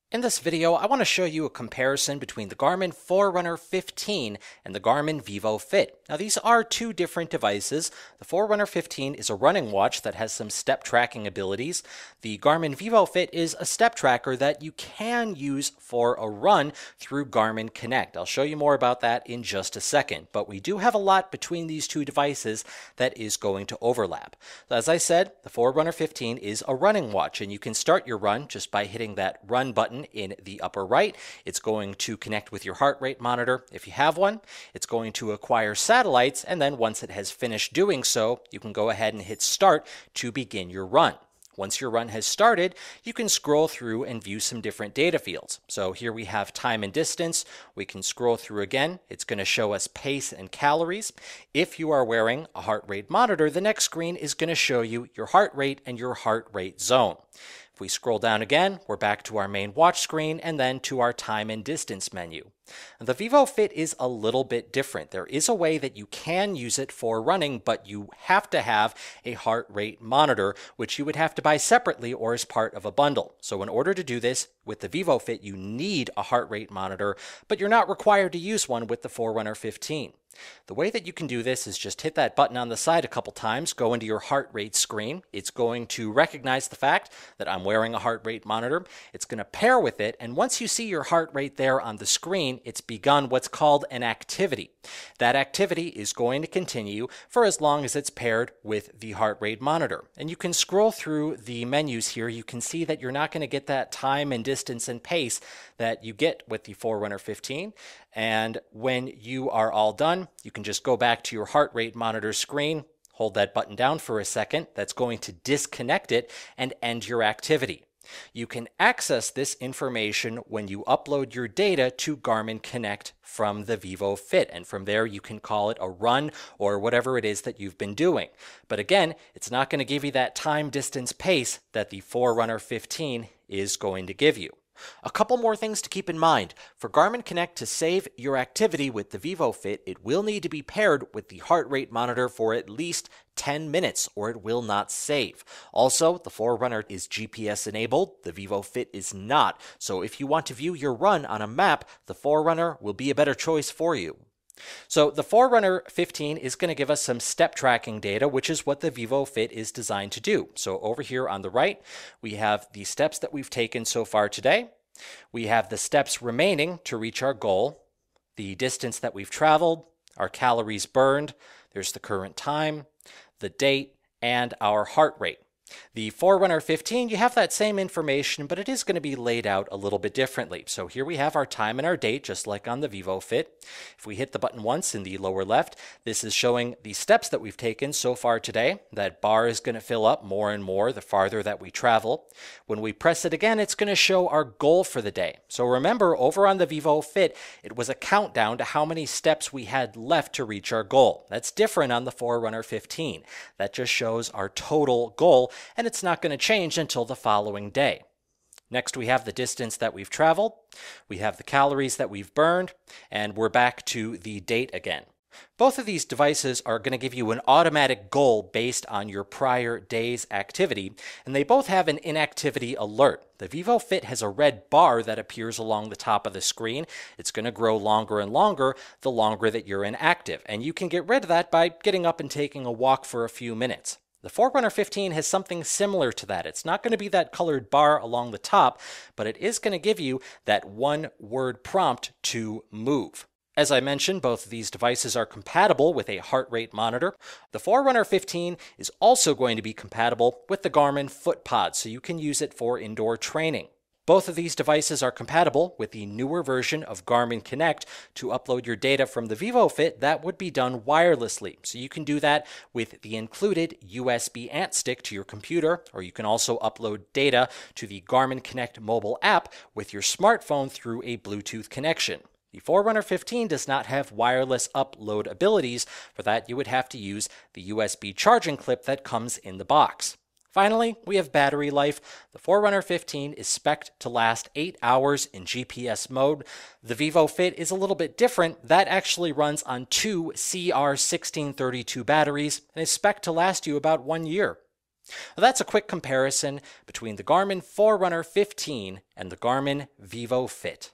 In this video, I want to show you a comparison between the Garmin Forerunner 15 and the Garmin Vivofit. Now, these are two different devices. The Forerunner 15 is a running watch that has some step tracking abilities. The Garmin Vivofit is a step tracker that you can use for a run through Garmin Connect. I'll show you more about that in just a second, but we do have a lot between these two devices that is going to overlap. As I said, the Forerunner 15 is a running watch, and you can start your run just by hitting that run button in the upper right. It's going to connect with your heart rate monitor if you have one. It's going to acquire satellites, and then once it has finished doing so, you can go ahead and hit start to begin your run. Once your run has started, you can scroll through and view some different data fields. So here we have time and distance. We can scroll through again. It's going to show us pace and calories. If you are wearing a heart rate monitor, the next screen is going to show you your heart rate and your heart rate zone. If we scroll down again, we're back to our main watch screen and then to our time and distance menu. The Vivofit is a little bit different. There is a way that you can use it for running, but you have to have a heart rate monitor, which you would have to buy separately or as part of a bundle. So in order to do this with the Vivofit, you need a heart rate monitor, but you're not required to use one with the Forerunner 15. The way that you can do this is just hit that button on the side a couple times, go into your heart rate screen. It's going to recognize the fact that I'm wearing a heart rate monitor. It's going to pair with it, and once you see your heart rate there on the screen, it's begun what's called an activity. That activity is going to continue for as long as it's paired with the heart rate monitor. And you can scroll through the menus here. You can see that you're not going to get that time and distance and pace that you get with the Forerunner 15. And when you are all done, you can just go back to your heart rate monitor screen, hold that button down for a second. That's going to disconnect it and end your activity. You can access this information when you upload your data to Garmin Connect from the Vivofit, and from there you can call it a run or whatever it is that you've been doing. But again, it's not going to give you that time, distance, pace that the Forerunner 15 is going to give you. A couple more things to keep in mind. For Garmin Connect to save your activity with the Vivofit, it will need to be paired with the heart rate monitor for at least 10 minutes or it will not save. Also, the Forerunner is GPS enabled, the Vivofit is not. So if you want to view your run on a map, the Forerunner will be a better choice for you. So the Forerunner 15 is going to give us some step tracking data, which is what the Vivofit is designed to do. So over here on the right, we have the steps that we've taken so far today. We have the steps remaining to reach our goal, the distance that we've traveled, our calories burned, there's the current time, the date, and our heart rate. The Forerunner 15, you have that same information, but it is going to be laid out a little bit differently. So here we have our time and our date, just like on the Vivofit. If we hit the button once in the lower left, this is showing the steps that we've taken so far today. That bar is going to fill up more and more the farther that we travel. When we press it again, it's going to show our goal for the day. So remember, over on the Vivofit, it was a countdown to how many steps we had left to reach our goal. That's different on the Forerunner 15. That just shows our total goal, and it's not going to change until the following day. Next, we have the distance that we've traveled, we have the calories that we've burned, and we're back to the date again. Both of these devices are going to give you an automatic goal based on your prior day's activity, and they both have an inactivity alert. The Vivofit has a red bar that appears along the top of the screen. It's going to grow longer and longer the longer that you're inactive, and you can get rid of that by getting up and taking a walk for a few minutes. The Forerunner 15 has something similar to that. It's not going to be that colored bar along the top, but it is going to give you that one-word prompt to move. As I mentioned, both of these devices are compatible with a heart rate monitor. The Forerunner 15 is also going to be compatible with the Garmin FootPod, so you can use it for indoor training. Both of these devices are compatible with the newer version of Garmin Connect. To upload your data from the Vivofit, that would be done wirelessly. So you can do that with the included USB ant stick to your computer, or you can also upload data to the Garmin Connect mobile app with your smartphone through a Bluetooth connection. The Forerunner 15 does not have wireless upload abilities. For that, you would have to use the USB charging clip that comes in the box. Finally, we have battery life. The Forerunner 15 is spec'd to last 8 hours in GPS mode. The Vivofit is a little bit different. That actually runs on two CR1632 batteries and is spec'd to last you about 1 year. Well, that's a quick comparison between the Garmin Forerunner 15 and the Garmin Vivofit.